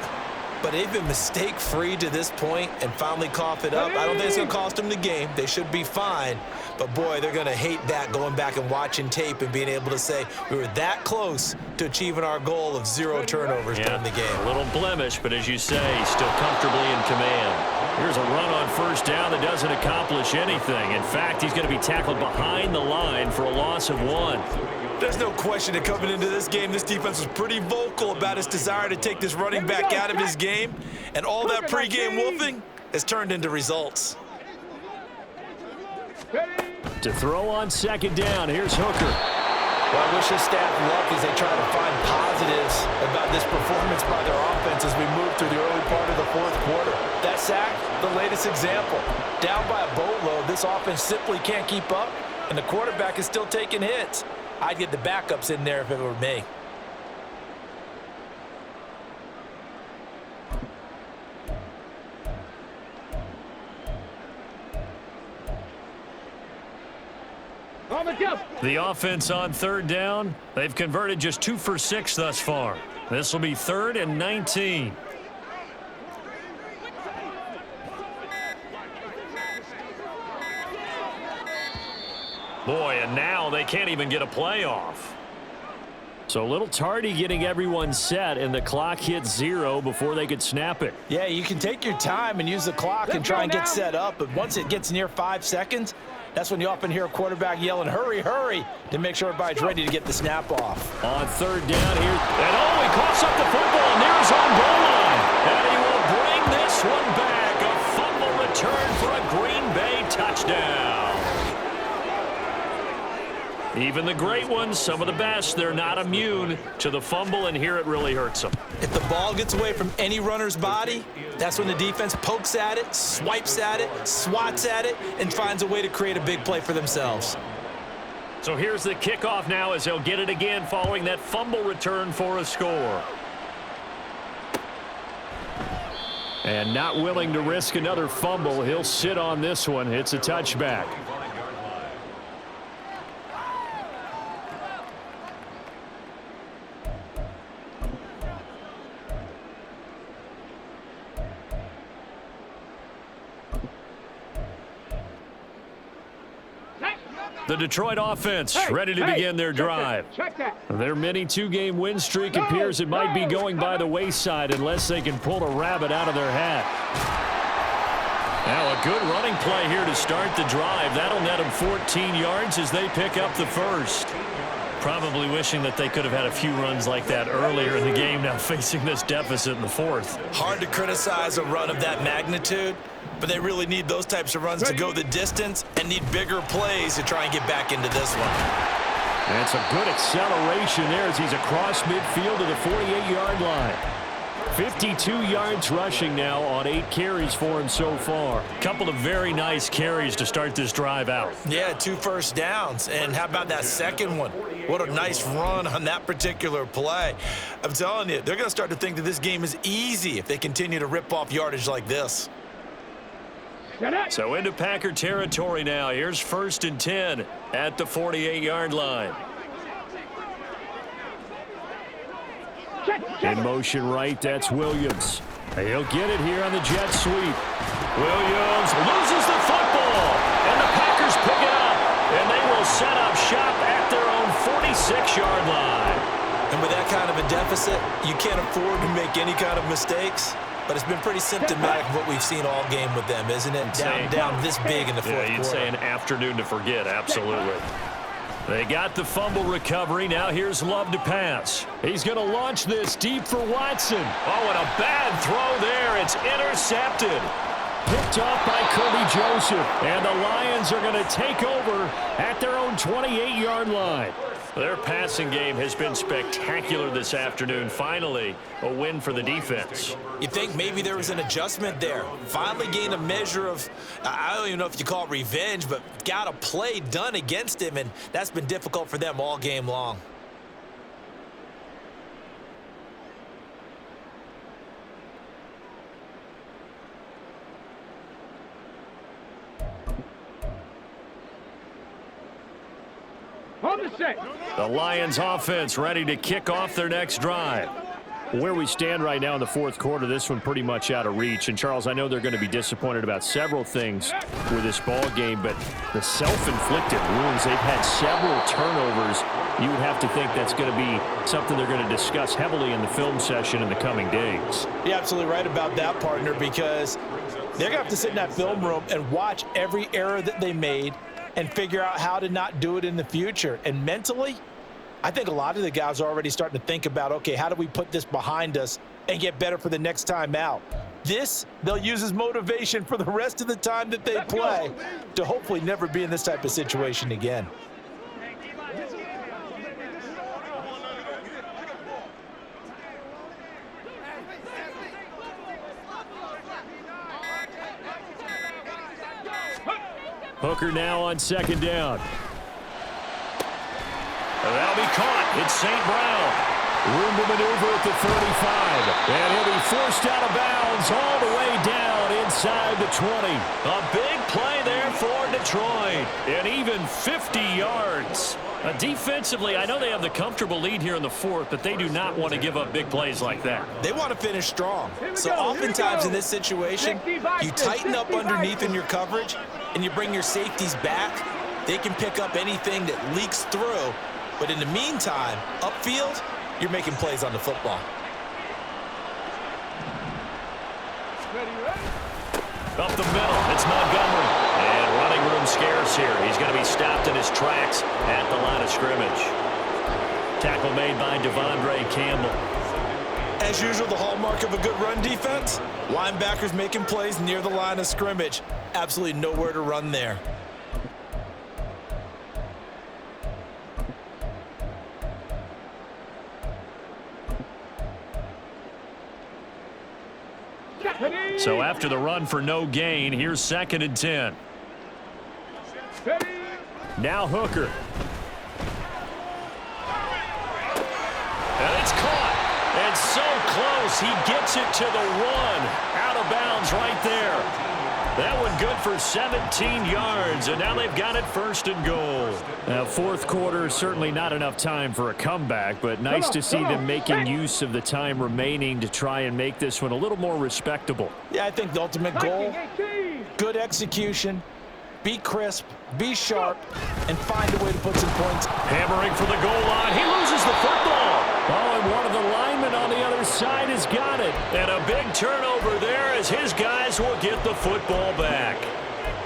but they've been mistake-free to this point and finally cough it up. I don't think it's going to cost them the game. They should be fine. But, boy, they're going to hate that, going back and watching tape and being able to say we were that close to achieving our goal of 0 turnovers during the game. A little blemish, but as you say, still comfortably in command. Here's a run on 1st down that doesn't accomplish anything. In fact, he's going to be tackled behind the line for a loss of 1. There's no question that coming into this game, this defense was pretty vocal about its desire to take this running back out of his game, and all that pregame wolfing has turned into results. To throw on 2nd down, here's Hooker. Well, I wish his staff luck as they try to find positives about this performance by their offense as we move through the early part of the 4th quarter. That sack, the latest example. Down by a boatload, this offense simply can't keep up, and the quarterback is still taking hits. I'd get the backups in there if it were me. The offense on 3rd down, they've converted just 2 for 6 thus far. This will be 3rd and 19. Boy, and now they can't even get a play off. So a little tardy getting everyone set, and the clock hits 0 before they could snap it. Yeah, you can take your time and use the clock and try and get set up, but once it gets near 5 seconds, that's when you often hear a quarterback yelling, hurry, hurry, to make sure everybody's ready to get the snap off. On 3rd down here, and he coughs up the football near his own goal line. And he will bring this one back. A fumble return for a Green Bay touchdown. Even the great ones, some of the best, they're not immune to the fumble, and here it really hurts them. If the ball gets away from any runner's body, that's when the defense pokes at it, swipes at it, swats at it, and finds a way to create a big play for themselves. So here's the kickoff now as they'll get it again following that fumble return for a score. And not willing to risk another fumble, he'll sit on this one. It's a touchback. The Detroit offense ready to begin their drive. Their mini 2-game win streak appears it might be going by the wayside unless they can pull a rabbit out of their hat. Now a good running play here to start the drive. That'll net them 14 yards as they pick up the first. Probably wishing that they could have had a few runs like that earlier in the game, now facing this deficit in the 4th. Hard to criticize a run of that magnitude, but they really need those types of runs to go the distance and need bigger plays to try and get back into this one. And it's a good acceleration there as he's across midfield to the 48-yard line. 52 yards rushing now on 8 carries for him so far. Couple of very nice carries to start this drive out. Yeah, 2 first downs. And how about that second one? What a nice run on that particular play. I'm telling you, they're going to start to think that this game is easy if they continue to rip off yardage like this. So into Packer territory now. Here's 1st and 10 at the 48-yard line. In motion right, that's Williams. He'll get it here on the jet sweep. Williams loses the football, and the Packers pick it up, and they will set up shop at their own 46-yard line. And with that kind of a deficit, you can't afford to make any kind of mistakes. But it's been pretty symptomatic of what we've seen all game with them, isn't it? Down this big in the fourth quarter. You'd say an afternoon to forget, absolutely. They got the fumble recovery. Now here's Love to pass. He's going to launch this deep for Watson. Oh, and a bad throw there. It's intercepted. Picked off by Kirby Joseph. And the Lions are going to take over at their own 28-yard line. Their passing game has been spectacular this afternoon. Finally, a win for the defense. You think maybe there was an adjustment there. Finally gained a measure of, I don't even know if you call it revenge, but got a play done against him, and that's been difficult for them all game long. The Lions offense ready to kick off their next drive. Where we stand right now in the fourth quarter, this one pretty much out of reach. And, Charles, I know they're going to be disappointed about several things with this ball game, but the self-inflicted wounds, they've had several turnovers. You would have to think that's going to be something they're going to discuss heavily in the film session in the coming days. You're absolutely right about that, partner, because they're going to have to sit in that film room and watch every error that they made and figure out how to not do it in the future. And mentally, I think a lot of the guys are already starting to think about, okay, how do we put this behind us and get better for the next time out? This, they'll use as motivation for the rest of the time that they play to hopefully never be in this type of situation again. Hooker now on 2nd down. That'll be caught. It's St. Brown. Room to maneuver at the 35. And he'll be forced out of bounds all the way down inside the 20. A big play there for Detroit. And even 50 yards. Defensively, I know they have the comfortable lead here in the fourth, but they do not want to give up big plays like that. They want to finish strong. So oftentimes in this situation, you tighten up underneath in your coverage, and you bring your safeties back. They can pick up anything that leaks through. But in the meantime, upfield, you're making plays on the football. Up the middle, it's Montgomery. And running room scarce here. He's going to be stopped in his tracks at the line of scrimmage. Tackle made by Devondre Campbell. As usual, the hallmark of a good run defense, linebackers making plays near the line of scrimmage. Absolutely nowhere to run there. So after the run for no gain, here's 2nd and 10. Now Hooker. And it's caught. And so close. He gets it to the 1. Out of bounds right there. That one good for 17 yards, and now they've got it 1st and goal. Now, fourth quarter, certainly not enough time for a comeback, but nice to see them making use of the time remaining to try and make this one a little more respectable. Yeah, I think the ultimate goal, good execution, be crisp, be sharp, and find a way to put some points. Hammering for the goal line. He loses the football. Oh, and one of the linemen on the other side has got it. And a big turnover there as his guys will get the football back.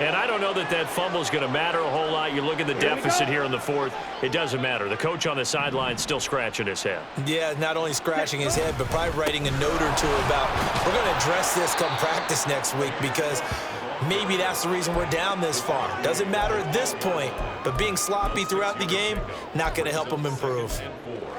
And I don't know that that fumble is going to matter a whole lot. You look at the deficit here in the fourth. It doesn't matter. The coach on the sideline still scratching his head. Yeah, not only scratching his head, but probably writing a note or two about, we're going to address this come practice next week because maybe that's the reason we're down this far. Doesn't matter at this point, but being sloppy throughout the game, not going to help them improve.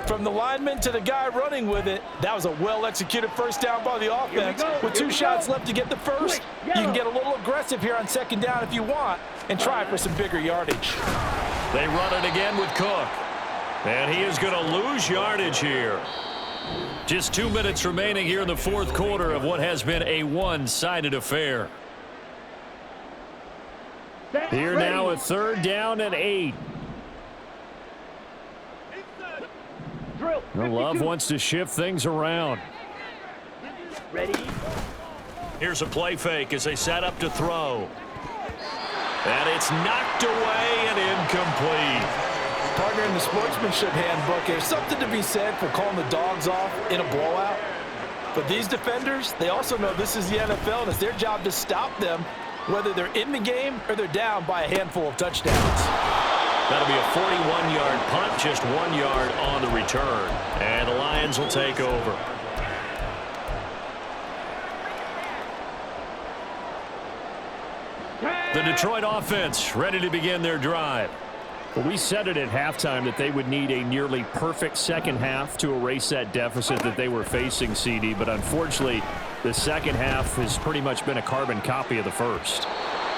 From the lineman to the guy running with it, that was a well-executed first down by the offense. With 2 shots left to get the first, you can get a little aggressive here on 2nd down if you want and try for some bigger yardage. They run it again with Cook. And he is going to lose yardage here. Just 2 minutes remaining here in the fourth quarter of what has been a one-sided affair. Here now, a 3rd down and 8. Love wants to shift things around. Ready? Here's a play fake as they set up to throw. And it's knocked away and incomplete. Partner, in the sportsmanship handbook, there's something to be said for calling the dogs off in a blowout. But these defenders, they also know this is the NFL, and it's their job to stop them, whether they're in the game or they're down by a handful of touchdowns. That'll be a 41-yard punt, just 1 yard on the return. And the Lions will take over. The Detroit offense ready to begin their drive. Well, we said it at halftime that they would need a nearly perfect second half to erase that deficit that they were facing, CD. But unfortunately, the second half has pretty much been a carbon copy of the first.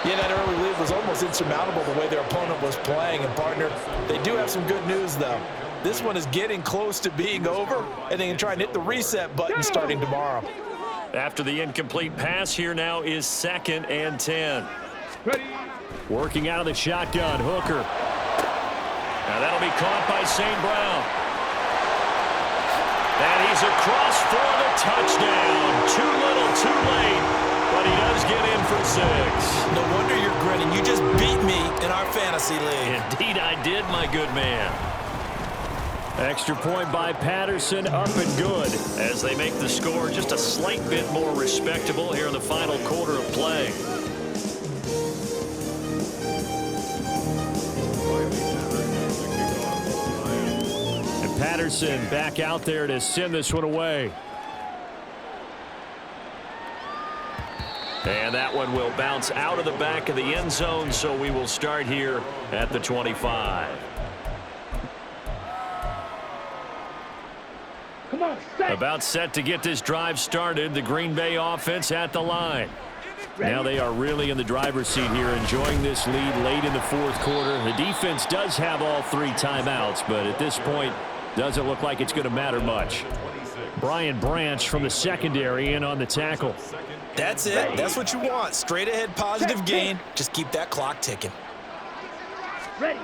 Yeah, that early lead was almost insurmountable the way their opponent was playing. And, partner, they do have some good news, though. This one is getting close to being over, and they can try and hit the reset button starting tomorrow. After the incomplete pass, here now is 2nd and 10. Ready? Working out of the shotgun, Hooker. Now that'll be caught by St. Brown. And he's across for the touchdown. Too little, too late, but he does get in for 6. No wonder you're grinning. You just beat me in our fantasy league. Indeed I did, my good man. Extra point by Patterson, up and good. As they make the score just a slight bit more respectable here in the final quarter of play. Patterson back out there to send this one away. And that one will bounce out of the back of the end zone, so we will start here at the 25. Come on, set. About set to get this drive started. The Green Bay offense at the line. Now they are really in the driver's seat here, enjoying this lead late in the fourth quarter. The defense does have all 3 timeouts, but at this point, doesn't look like it's going to matter much. Brian Branch from the secondary in on the tackle. That's it. That's what you want. Straight ahead, positive gain. Just keep that clock ticking. Ready?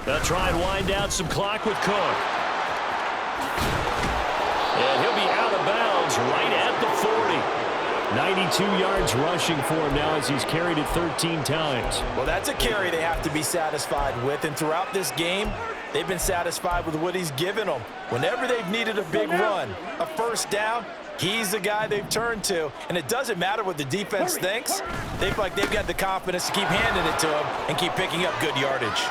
They'll try and wind down some clock with Cook. And he'll be out of bounds right at the 40. 92 yards rushing for him now as he's carried it 13 times. Well, that's a carry they have to be satisfied with. And throughout this game, they've been satisfied with what he's given them. Whenever they've needed a big run, a first down, he's the guy they've turned to. And it doesn't matter what the defense thinks. They feel like they've got the confidence to keep handing it to him and keep picking up good yardage.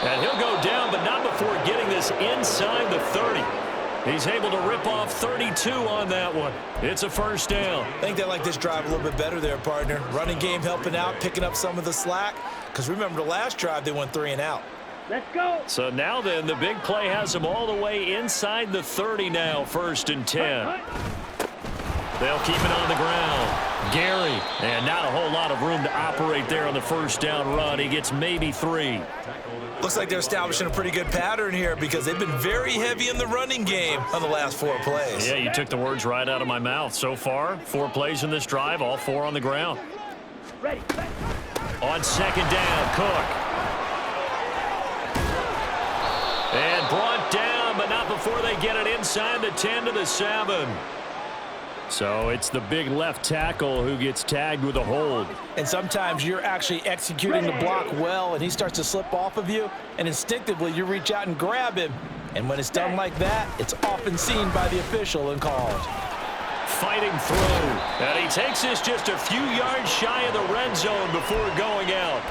And he'll go down, but not before getting this inside the 30. He's able to rip off 32 on that one. It's a first down. I think they like this drive a little bit better there, partner. Running game helping out, picking up some of the slack. Because remember the last drive, they went 3 and out. Let's go. So now then, the big play has them all the way inside the 30 now, 1st and 10. They'll keep it on the ground. Gary, and not a whole lot of room to operate there on the first down run. He gets maybe 3. Looks like they're establishing a pretty good pattern here because they've been very heavy in the running game on the last 4 plays. Yeah, you took the words right out of my mouth. So far, 4 plays in this drive, all 4 on the ground. Ready. On 2nd down, Cook. And brought down, but not before they get it inside the 10 to the 7. So it's the big left tackle who gets tagged with a hold. And sometimes you're actually executing the block well, and he starts to slip off of you, and instinctively you reach out and grab him. And when it's done like that, it's often seen by the official and called. Fighting through. And he takes this just a few yards shy of the red zone before going out.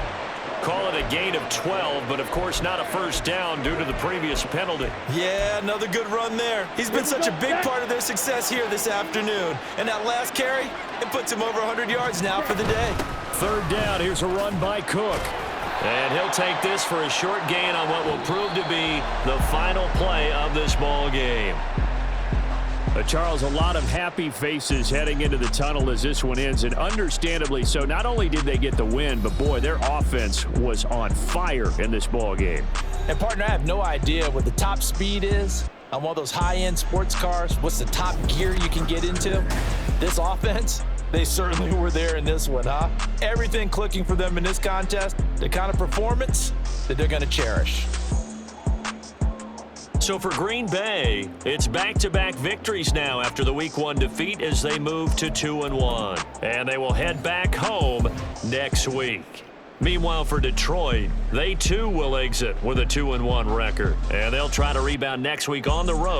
Call it a gain of 12, but of course not a first down due to the previous penalty. Yeah, another good run there. He's been such a big part of their success here this afternoon. And that last carry, it puts him over 100 yards now for the day. 3rd down, here's a run by Cook. And he'll take this for a short gain on what will prove to be the final play of this ball game. Charles, a lot of happy faces heading into the tunnel as this one ends, and understandably so. Not only did they get the win, but boy, their offense was on fire in this ball game. And partner, I have no idea what the top speed is on one of those high-end sports cars. What's the top gear you can get into? This offense, they certainly were there in this one, huh? Everything clicking for them in this contest, the kind of performance that they're going to cherish. So for Green Bay, it's back-to-back victories now after the Week 1 defeat as they move to 2-1. And they will head back home next week. Meanwhile, for Detroit, they too will exit with a 2-1 record. And they'll try to rebound next week on the road.